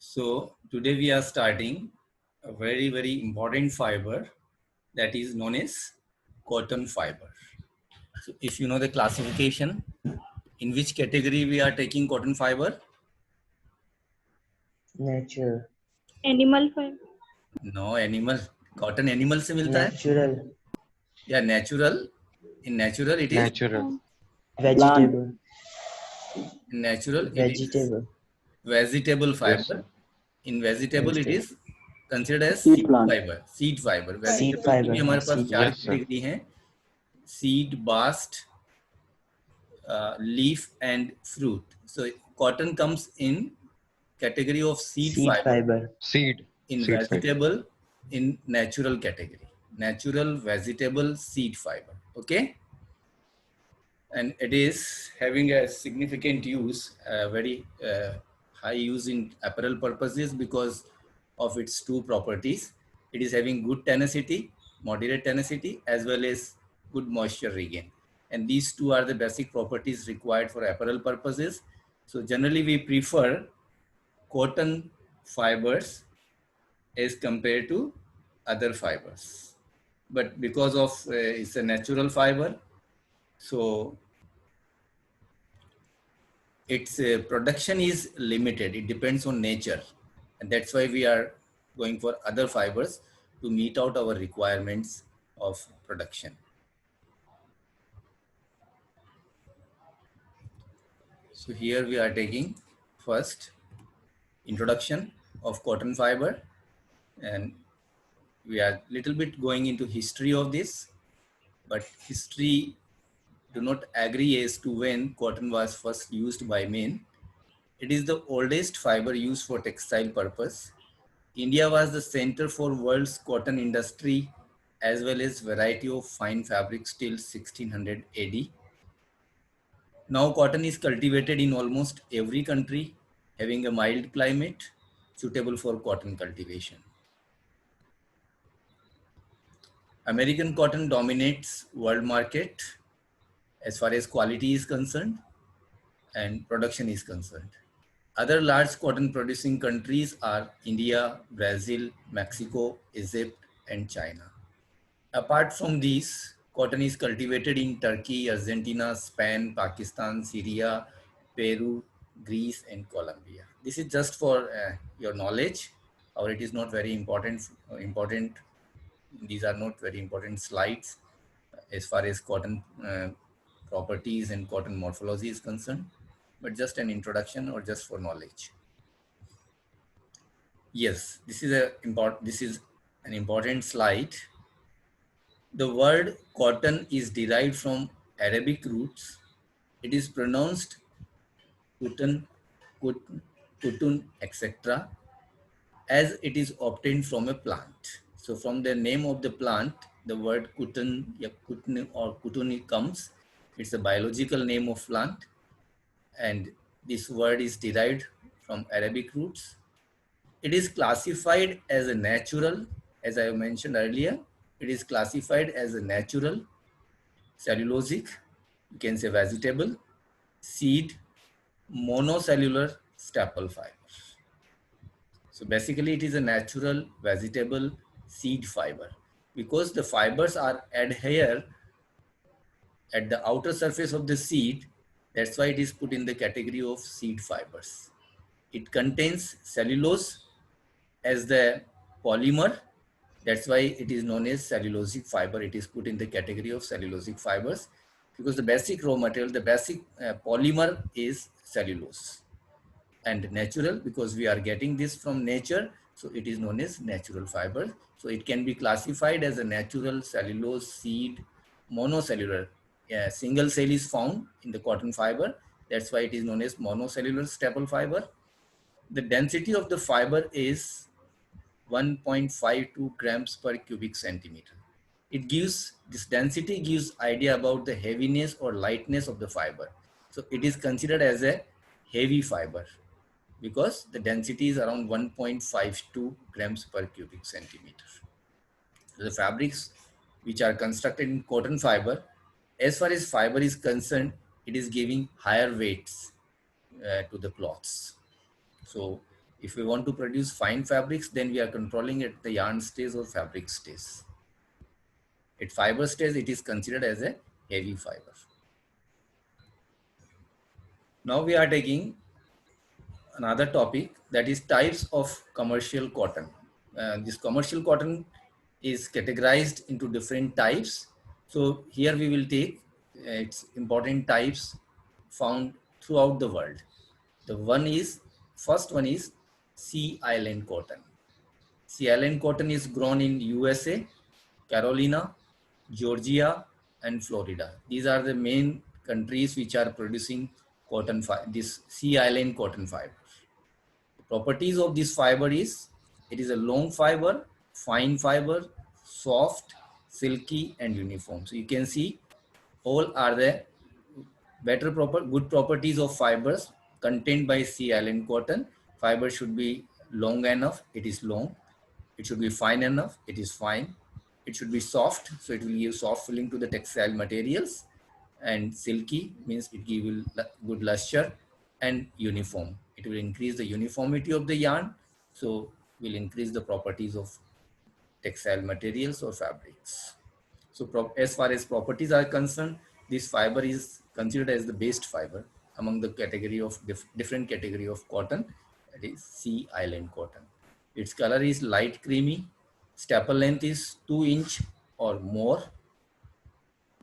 So today we are starting a very important fiber that is known as cotton fiber. So if you know the classification, in which category we are taking cotton fiber? Natural. Animal fiber. No, animal. Cotton animal से मिलता है? Natural. Yeah, natural. In natural it is Natural. Vegetable. natural. It is Vegetable. vegetable Yes, fiber. sir. In vegetable it Vegetable. is considered as Seed seed plant. fiber. Seed fiber. Seed Vegetable की fiber. भी हमारे पास Seed. चार Yes, sir. Category हैं. Seed, bast, leaf and fruit. So cotton comes in category of seed Seed fiber, fiber. Seed. in Seed fiber. vegetable, in natural category. Natural vegetable seed fiber. Okay. And it is having a significant use, very high use in apparel purposes because of its two properties. It is having good tenacity, moderate tenacity, as well as good moisture regain. And these two are the basic properties required for apparel purposes. So generally we prefer cotton fibers as compared to other fibers. But because of it's a natural fiber, so its production is limited. It depends on nature. And that's why we are going for other fibers to meet out our requirements of production. So here we are taking first introduction of cotton fiber, and we are little bit going into history of this, but history do not agree as to when cotton was first used by men. It is the oldest fiber used for textile purpose. India was the center for world's cotton industry as well as variety of fine fabrics till 1600 AD. Now cotton is cultivated in almost every country, having a mild climate suitable for cotton cultivation. American cotton dominates world market as far as quality is concerned and production is concerned. Other large cotton producing countries are India, Brazil, Mexico, Egypt, and China. Apart from these, cotton is cultivated in Turkey, Argentina, Spain, Pakistan, Syria, Peru, Greece, and Colombia. This is just for your knowledge, or it is not very important. These are not very important slides as far as cotton properties and cotton morphology is concerned, but just an introduction or just for knowledge. Yes, this is an important slide. The word cotton is derived from Arabic roots. It is pronounced kutun, kutun, etc. as it is obtained from a plant. So from the name of the plant, the word kutun or kutuni comes. It's a biological name of plant, and this word is derived from Arabic roots. It is classified as a natural, as I mentioned earlier. It is classified as a natural, cellulosic, you can say vegetable, seed, monocellular staple fiber. So basically it is a natural vegetable seed fiber because the fibers are adhere at the outer surface of the seed. That's why it is put in the category of seed fibers. It contains cellulose as the polymer. That's why it is known as cellulosic fiber. It is put in the category of cellulosic fibers because the basic raw material, the basic polymer is cellulose, and natural because we are getting this from nature. So it is known as natural fiber. So it can be classified as a natural cellulose seed monocellular. Single cell is found in the cotton fiber. That's why it is known as monocellular staple fiber. The density of the fiber is 1.52 grams per cubic centimeter. This density gives idea about the heaviness or lightness of the fiber. So it is considered as a heavy fiber because the density is around 1.52 grams per cubic centimeter. The fabrics which are constructed in cotton fiber, as far as fiber is concerned, it is giving higher weights to the cloths. So If we want to produce fine fabrics, then we are controlling at the yarn stage or fabric stage. At fiber stage, it is considered as a heavy fiber. Now we are taking another topic, that is types of commercial cotton. This commercial cotton is categorized into different types. So here we will take its important types found throughout the world. The first one is Sea Island cotton. Sea Island cotton is grown in USA, Carolina, Georgia, and Florida. These are the main countries which are producing this Sea Island cotton fiber. The properties of this fiber is, it is a long fiber, fine fiber, soft, silky, and uniform. So you can see all are the good properties of fibers contained by Sea Island cotton. Fiber should be long enough, it is long. It should be fine enough, it is fine. It should be soft, so it will give soft feeling to the textile materials. And silky means it gives good luster. And uniform, it will increase the uniformity of the yarn, so will increase the properties of textile materials or fabrics. So as far as properties are concerned, this fiber is considered as the best fiber among the category of different category of cotton, that is Sea Island cotton. Its color is light creamy. Staple length is 2 inch or more.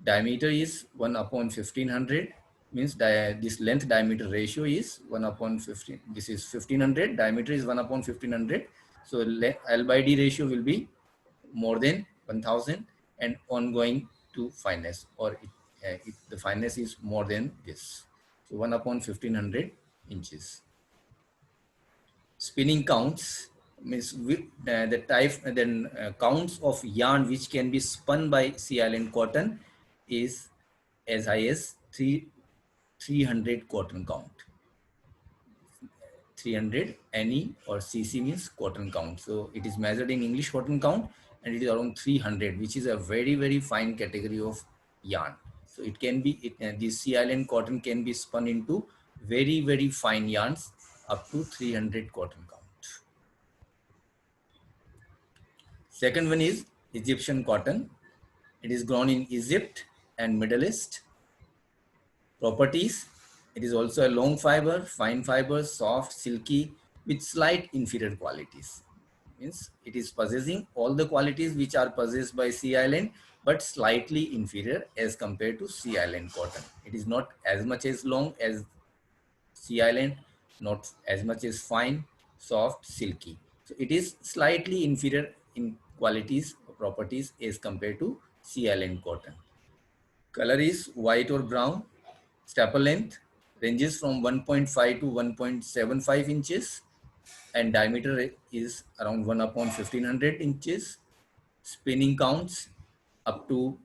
Diameter is 1 upon 1500, means this length diameter ratio is 1 upon 15. This is 1500, diameter is 1 upon 1500. So L by D ratio will be more than 1000 and ongoing to fineness, or if the fineness is more than this. So 1 upon 1500 inches. Spinning counts means the type, then counts of yarn which can be spun by Sea Island cotton is as high as 300 cotton count. 300 NE or CC means cotton count. So it is measured in English cotton count, and it is around 300, which is a very, very fine category of yarn. So it can be, this Sea Island cotton can be spun into very, very fine yarns up to 300 cotton count. Second one is Egyptian cotton. It is grown in Egypt and Middle East. Properties: it is also a long fiber, fine fiber, soft, silky, with slight inferior qualities. Means it is possessing all the qualities which are possessed by Sea Island, but slightly inferior as compared to Sea Island cotton. It is not as much as long as Sea Island, not as much as fine, soft, silky. So it is slightly inferior in qualities or properties as compared to Sea Island cotton. Color is white or brown. Staple length ranges from 1.5 to 1.75 inches, and diameter is around 1 upon 1500 inches. Spinning counts up to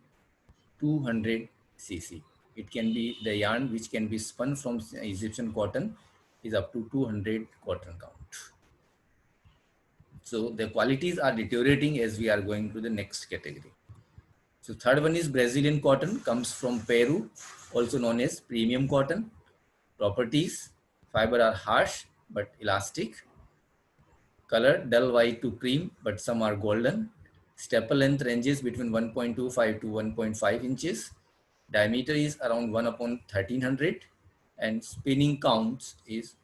200 cc. It can be the yarn which can be spun from Egyptian cotton is up to 200 cotton count. So the qualities are deteriorating as we are going to the next category. So third one is Brazilian cotton, comes from Peru, also known as premium cotton. Properties: fiber are harsh but elastic. Color dull white to cream, but some are golden. Staple length ranges between 1.25 to 1.5 inches. Diameter is around 1 upon 1300, and spinning counts is,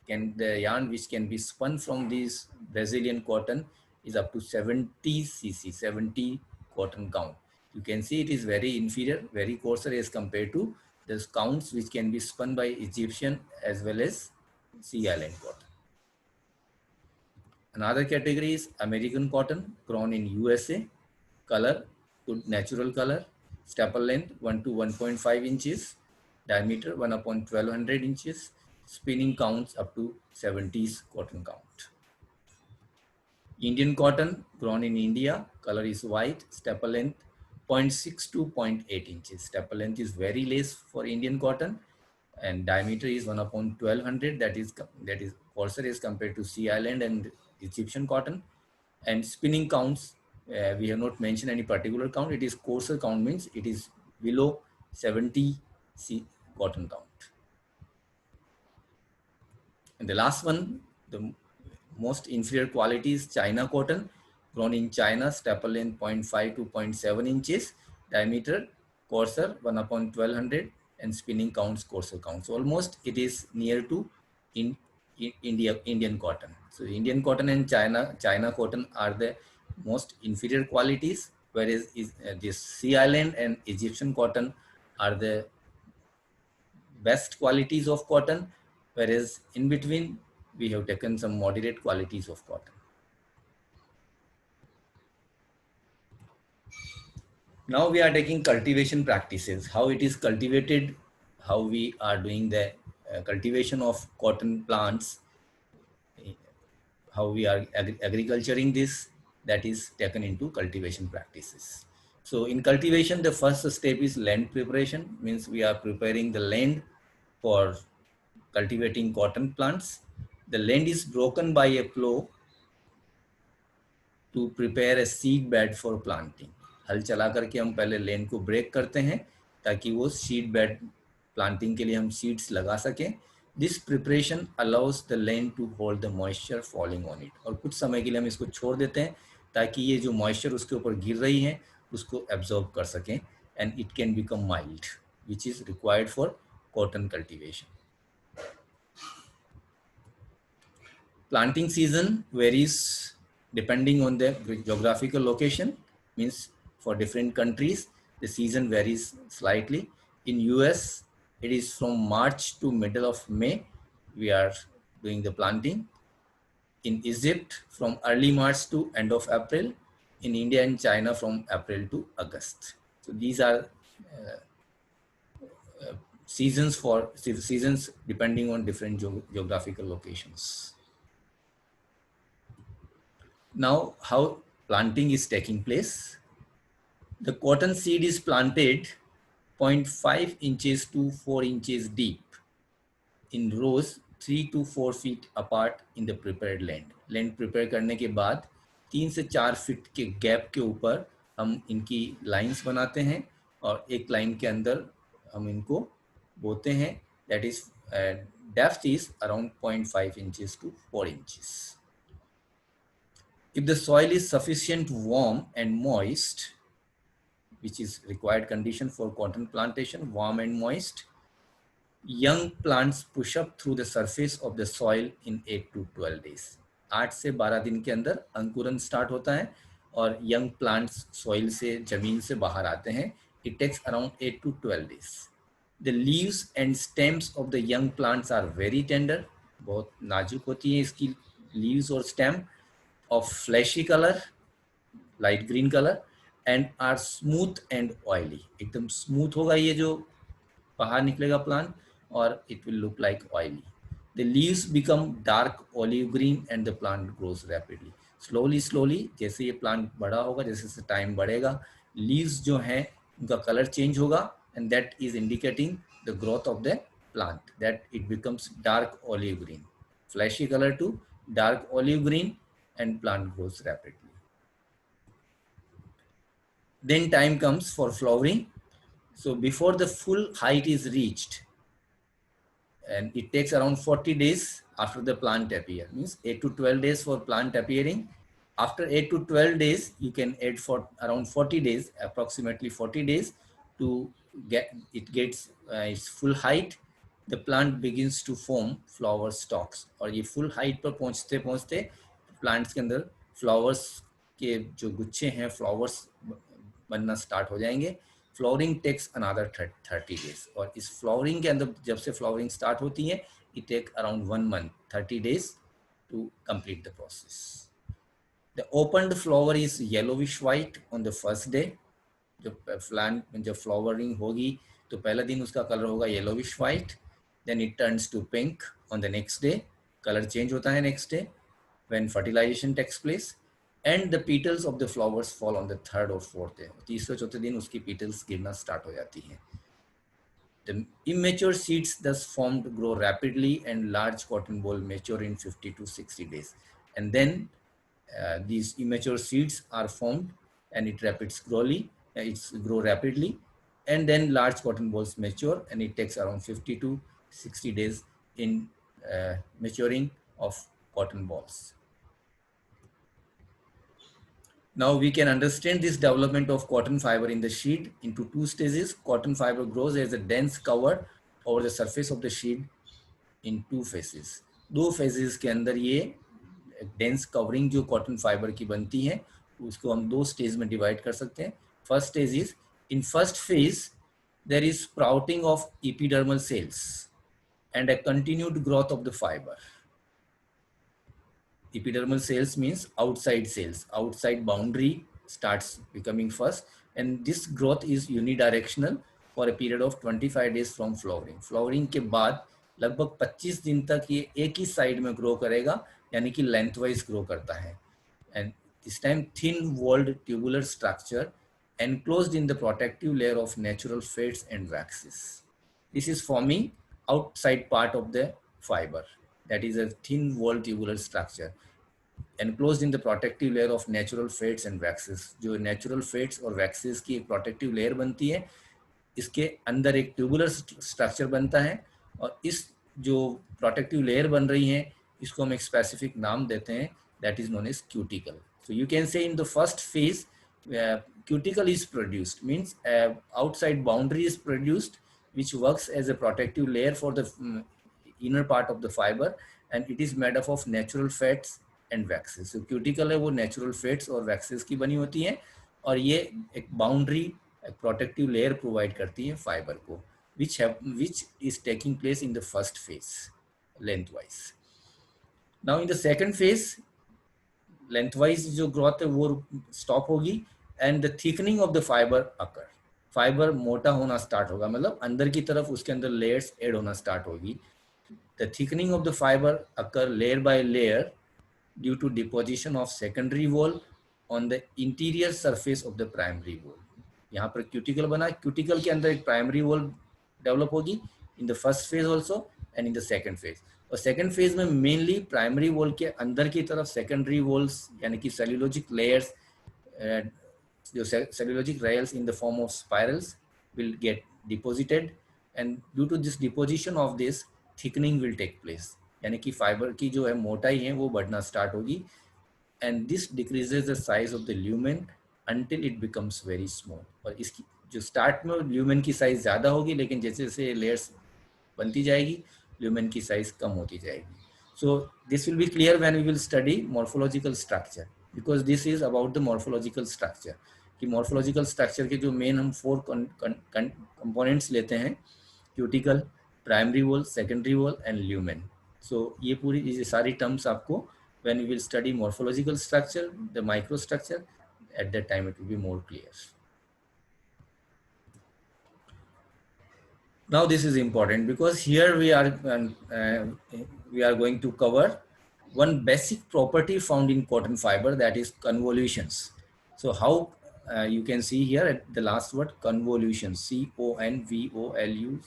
the yarn which can be spun from this Brazilian cotton is up to 70 cc, 70 cotton count. You can see it is very inferior, very coarser as compared to the counts which can be spun by Egyptian as well as Sea Island cotton. Another category is American cotton, grown in USA. Color, good natural color. Staple length 1 to 1.5 inches. Diameter 1 upon 1200 inches. Spinning counts up to 70s cotton count. Indian cotton, grown in India. Color is white. Staple length 0.6 to 0.8 inches. Staple length is very less for Indian cotton, and diameter is 1 upon 1200. That is coarser as compared to Sea Island and Egyptian cotton. And spinning counts, we have not mentioned any particular count. It is coarser count, means it is below 70 cotton count. And the last one, most inferior quality is China cotton, grown in China, staple length 0.5 to 0.7 inches, diameter coarser 1 upon 1200, and spinning counts coarser counts. Almost it is near to in Indian cotton. So Indian cotton and China cotton are the most inferior qualities, whereas this Sea Island and Egyptian cotton are the best qualities of cotton, whereas in between we have taken some moderate qualities of cotton. Now we are taking cultivation practices, how it is cultivated, how we are doing the cultivation of cotton plants, how we are agriculturing this, that is taken into cultivation practices. So in cultivation, the first step is land preparation, means we are preparing the land for cultivating cotton plants. The land is broken by a plow to prepare a seed bed for planting. हल चला करके हम पहले land को break करते हैं ताकि वो सीड बेड प्लांटिंग के लिए हम सीड्स लगा सकें. This preparation allows the land to hold the moisture falling on it. और कुछ समय के लिए हम इसको छोड़ देते हैं ताकि ये जो मॉइस्चर उसके ऊपर गिर रही है उसको एब्जॉर्ब कर सकें, and it can become mild, which is required for cotton cultivation. Planting season varies depending on the geographical location, means for different countries, the season varies slightly. In US, it is from March to middle of May, we are doing the planting. In Egypt, from early March to end of April. In India and China, from April to August. So these are seasons depending on different geographical locations. Now, how planting is taking place. The cotton seed is planted 0.5 inches to 4 inches deep in rows 3 to 4 feet apart in the prepared land. Land prepare करने के बाद 3 से 4 feet के gap के ऊपर हम इनकी lines बनाते हैं और एक लाइन के अंदर हम इनको बोते हैं. That is depth is around 0.5 inches to 4 inches. If the soil is sufficient warm and moist, which is required condition for cotton plantation, warm and moist, young plants push up through the surface of the soil in 8 to 12 days. 8 से 12 दिन के अंदर अंकुरन start होता है और young plants soil से जमीन से बाहर आते हैं. It takes around 8 to 12 days. The leaves and stems of the young plants are very tender. बहुत नाजुक होती है इसकी leaves और stem, of fleshy color, light green color, and are smooth and oily. एकदम smooth होगा ये जो बाहर निकलेगा प्लांट और it will look like oily. The leaves become dark olive green and the plant grows rapidly. Slowly जैसे ये plant बड़ा होगा, जैसे टाइम बढ़ेगा, leaves जो हैं उनका कलर चेंज होगा, and that is indicating the growth of the plant, that it becomes dark olive green, fleshy color to dark olive green, and plant grows rapidly. Then time comes for flowering. So before the full height is reached, and it takes around 40 days after the plant appear, means 8 to 12 days for plant appearing. After 8 to 12 days, you can add for around 40 days, approximately 40 days to get it gets its full height. The plant begins to form flower stalks. और ये full height पर पहुँचते पहुँचते plants के अंदर flowers के जो गुच्छे हैं flowers बनना स्टार्ट हो जाएंगे. Flowering takes another 30 days. और इस फ्लावरिंग के अंदर जब से फ्लावरिंग स्टार्ट होती है, it take around 1 month 30 days to complete the process. The opened flower is yellowish white on the first day. जब फ्लावरिंग होगी तो पहला दिन उसका कलर होगा yellowish white. Then it turns to pink on the next day. Colour change होता है next day when fertilisation takes place. And the petals of the flowers fall on the third or fourth day. तीसरे चौथे दिन उसकी petals गिरना start हो जाती हैं. The immature seeds thus formed grow rapidly and large cotton ball mature in 50 to 60 days. And then these immature seeds are formed and it's grow rapidly, and then large cotton balls mature and it takes around 50 to 60 days in maturing of cotton balls. Now we can understand this development of cotton fiber in the sheet into two stages. Cotton fiber grows as a dense cover over the surface of the sheet in two phases. दो phases के अंदर ये dense covering जो cotton fiber की बनती है उसको हम दो stage में divide कर सकते हैं. First stage is, in first phase there is sprouting of epidermal cells and a continued growth of the fiber. Epidermal cells means outside cells. Outside boundary starts becoming first, and this growth is unidirectional for a period of 25 days from flowering. Flowering के बाद लगभग 25 दिन तक ये एक ही side में grow करेगा, यानी कि लेंथवाइज ग्रो करता है. And this time thin walled tubular structure enclosed in the protective layer of natural fats and waxes. This is forming outside part of the fiber. That is a thin walled tubular structure enclosed in the protective layer of natural fats and waxes. जो natural fats और waxes की एक protective layer बनती है, इसके अंदर एक tubular structure बनता है, और इस जो protective layer बन रही है इसको हम एक specific नाम देते हैं, that is known as cuticle. So you can say in the first phase cuticle is produced, means outside boundary is produced which works as a protective layer for the inner part of the fiber, and it is made up of natural fats and waxes. तो cuticle है वो natural fates और waxes की बनी होती है, और ये एक बाउंड्री एक प्रोटेक्टिव लेयर प्रोवाइड करती है फाइबर को, which is taking place in the first phase lengthwise. Now in the second phase lengthwise जो ग्रोथ है वो स्टॉप होगी, and the thickening of the fibre occur. Fibre मोटा होना स्टार्ट होगा, मतलब अंदर की तरफ उसके अंदर लेयर्स ऐड होना स्टार्ट होगी. The thickening of the fibre occur layer by layer due to deposition of secondary wall on the interior surface of the primary wall. यहाँ पर क्यूटिकल बना, क्यूटिकल के अंदर एक प्राइमरी वॉल डेवलप होगी in the first phase also and in the second phase. और second phase में mainly primary wall के अंदर की तरफ सेकेंडरी वॉल्स यानी कि सेल्यूलोजिक लेयर्स, जो cellulosic rails in the form of spirals will get deposited, and due to this deposition of this thickening will take place. यानी कि फाइबर की जो है मोटाई है वो बढ़ना स्टार्ट होगी, and this decreases the size of the lumen until it becomes very small. और इसकी जो स्टार्ट में ल्यूमेन की साइज ज़्यादा होगी, लेकिन जैसे जैसे लेयर्स बनती जाएगी ल्यूमेन की साइज कम होती जाएगी. So this will be clear when we will study morphological structure, because this is about the morphological structure. कि मॉर्फोलॉजिकल स्ट्रक्चर के जो मेन हम 4 कंपोनेंट्स लेते हैं, cuticle, primary wall, secondary wall and lumen. So ये पूरी ये सारी टर्म्स आपको when we will study morphological structure, the microstructure, at that time it will be more clear. Now this is important because here we are going to cover one basic property found in cotton fiber, that is convolutions. So how you can see here at the last word convolutions, convolutions,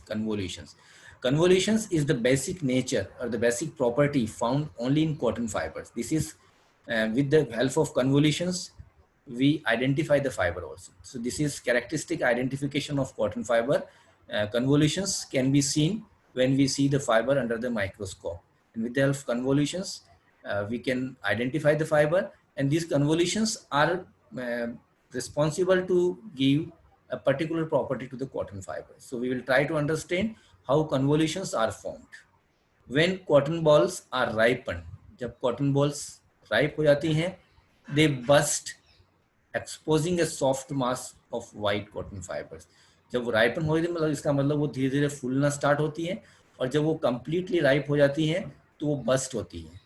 convolutions. Convolutions is the basic nature or the basic property found only in cotton fibers. This is with the help of convolutions we identify the fiber also. So this is characteristic identification of cotton fiber. Convolutions can be seen when we see the fiber under the microscope, and with the help of convolutions we can identify the fiber, and these convolutions are responsible to give a particular property to the cotton fiber. So we will try to understand how convolutions are formed. When cotton balls are ripened, जब cotton balls ripe हो जाती हैं, they burst, exposing a soft mass of white cotton fibers. जब वो ripen हो जाती है, मतलब इसका मतलब वो धीरे धीरे फूलना स्टार्ट होती है, और जब वो completely ripe हो जाती हैं तो वो burst होती हैं,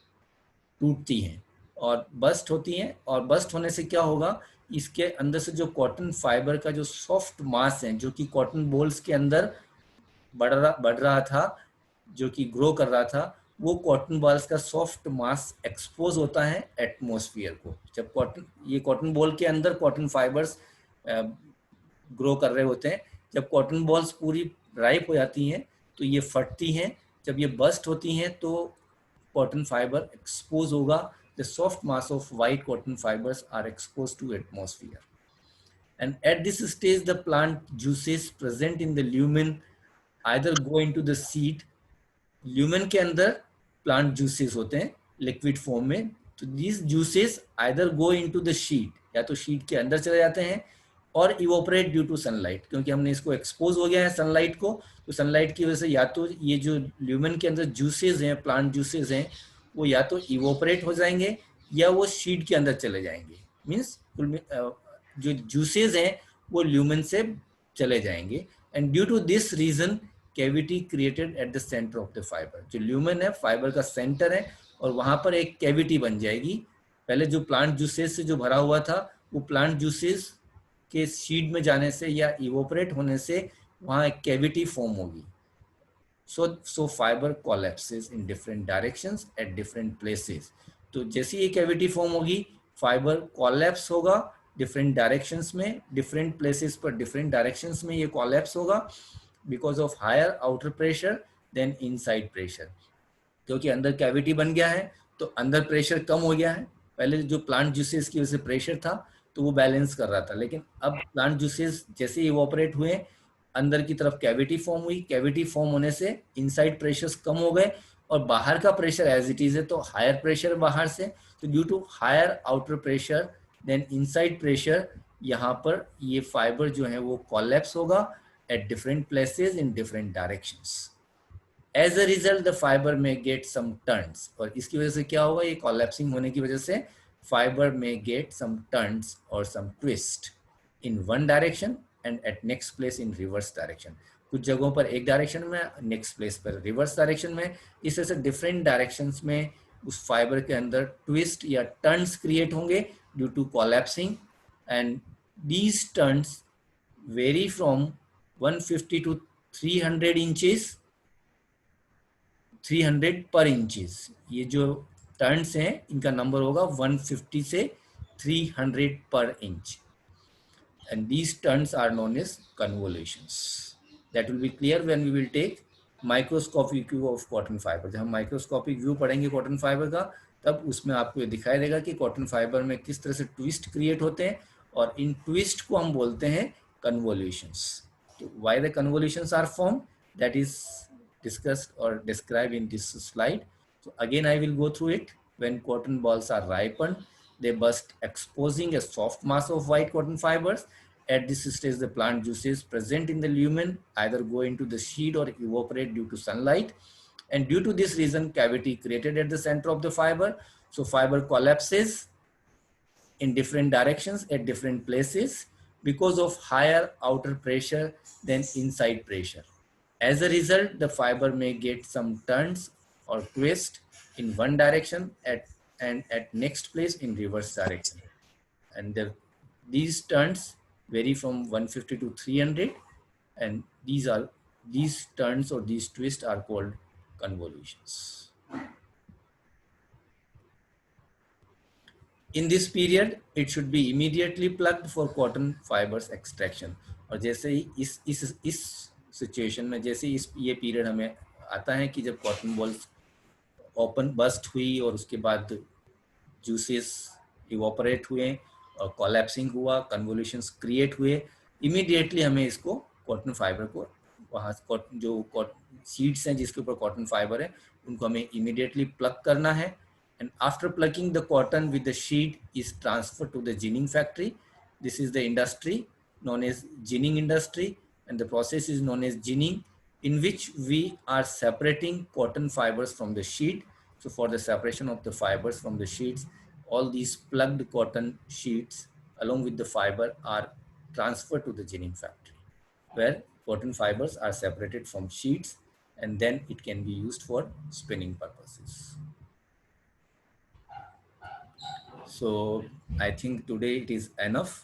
टूटती हैं और बस्ट होती हैं. और बस्ट होने से क्या होगा, इसके अंदर से जो कॉटन फाइबर का जो सॉफ्ट मास है, जो कि कॉटन बॉल्स के अंदर बढ़ रहा था, जो कि ग्रो कर रहा था, वो कॉटन बॉल्स का सॉफ्ट मास एक्सपोज होता है एटमॉस्फेयर को. जब ये कॉटन बॉल के अंदर कॉटन फाइबर्स ग्रो कर रहे होते हैं, जब कॉटन बॉल्स पूरी राइप हो जाती हैं तो ये फटती हैं. जब ये बस्ट होती हैं तो कॉटन फाइबर एक्सपोज होगा. The soft mass of white cotton fibers are exposed to atmosphere, and at this stage the plant juices present in the lumen either go into the seed. lumen के अंदर plant juices होते हैं liquid form में, तो these juices either go into the sheet, या तो sheet के अंदर चले जाते हैं, और इवोपरेट ड्यू टू सनलाइट, क्योंकि हमने इसको एक्सपोज हो गया है सनलाइट को, तो सनलाइट की वजह से या तो ये जो ल्यूमेन के अंदर जूसेस हैं, प्लांट जूसेस हैं, वो या तो इवोपरेट हो जाएंगे या वो शीट के अंदर चले जाएंगे। मीन्स जो जूसेस हैं वो ल्यूमेन से चले जाएंगे, and due to this reason cavity created at the centre of the fibre. जो ल्यूमेन है फाइबर का सेंटर है, और वहां पर एक कैविटी बन जाएगी। पहले जो प्लांट जूसेस से जो भरा हुआ था, वो प्लांट जूसेस के शीट में जाने से या इवोपरेट होने से वहां एक कैविटी फॉर्म होगी। so fiber collapses in different directions at different places। तो जैसे ये कैविटी फॉर्म होगी, फाइबर कोलैप्स होगा डिफरेंट डायरेक्शंस में, डिफरेंट प्लेसेस पर डिफरेंट डायरेक्शंस में ये कोलैप्स होगा, because of higher outer pressure than inside pressure. क्योंकि अंदर कैविटी बन गया है तो अंदर प्रेशर कम हो गया है। पहले जो प्लांट जूसेस की वजह से प्रेशर था तो वो बैलेंस कर रहा था, लेकिन अब प्लांट जूसेस जैसे ही इवोपरेट हुए, अंदर की तरफ कैविटी फॉर्म हुई, कैविटी फॉर्म होने से इनसाइड प्रेशर्स कम हो गए, और बाहर का प्रेशर एज इट इज है तो हायर प्रेशर बाहर से, तो due to higher outer pressure than inside pressure, यहाँ पर ये फाइबर जो है वो कोलैप्स होगा at different places in different directions. As a result the fibre में गेट सम टर्न्स, और इसकी वजह से क्या होगा, ये कोलैप्सिंग होने की वजह से फाइबर में गेट सम टर्न्स और some twist in one direction and at next place in reverse direction. कुछ जगहों पर एक डायरेक्शन में, नेक्स्ट प्लेस पर रिवर्स डायरेक्शन में। इस तरह से डिफरेंट डायरेक्शंस में उस फाइबर के अंदर ट्विस्ट या टर्न्स क्रिएट होंगे due to collapsing, and these turns vary from 150 to 300 inches, 300 पर इंचेस। ये जो टर्न्स हैं इनका नंबर होगा 150 से 300 पर inch, and these turns are known as convolutions। that will be clear when we will take microscopic view of cotton fiber। जब हम माइक्रोस्कोपिक व्यू पढ़ेंगे कॉटन फाइबर का, तब उसमें आपको ये दिखाई देगा कि कॉटन फाइबर में किस तरह से ट्विस्ट क्रिएट होते हैं, और इन ट्विस्ट को हम बोलते हैं कन्वोल्यूशंस। तो why the convolutions are formed, that is discussed or described in this slide। so again I will go through it। when cotton balls are ripened, they burst, exposing a soft mass of white cotton fibers। At this stage, the plant juices present in the lumen either go into the sheet or evaporate due to sunlight. And due to this reason, cavity created at the center of the fiber. So fiber collapses in different directions at different places because of higher outer pressure than inside pressure। As a result, the fiber may get some turns or twist in one direction and at next place in reverse direction. And these turns vary from 150 to 300, and these turns or these twists are called convolutions। In this period, it should be immediately plugged for cotton fibers extraction। और जैसे ही इस situation में, जैसे ये period हमें आता है कि जब कॉटन बॉल्स ओपन बस्ट हुई और उसके बाद जूसेस इवोपरेट हुए और कोलैप्सिंग हुआ, कन्वोल्यूशंस क्रिएट हुए, इमीडिएटली हमें इसको कॉटन फाइबर को वहाँ जो सीड्स हैं जिसके ऊपर कॉटन फाइबर है उनको हमें इमीडिएटली प्लग करना है। And after plugging the cotton with the sheet is transfer to the ginning factory. This is the industry known as ginning industry, and the process is known as ginning, in which we are separating cotton fibers from the sheet। So for the separation of the fibers from the sheets, all these plugged cotton sheets along with the fiber are transferred to the ginning factory, where cotton fibers are separated from sheets, and then it can be used for spinning purposes। So I think today it is enough।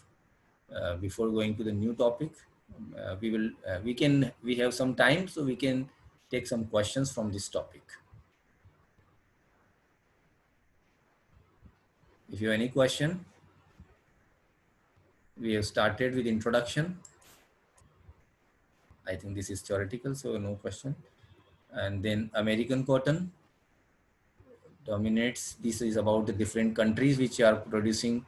Before going to the new topic, we have some time, so we can take some questions from this topic। If you have any question, we have started with introduction। I think this is theoretical, so no question। And then American cotton dominates. This is about the different countries which are producing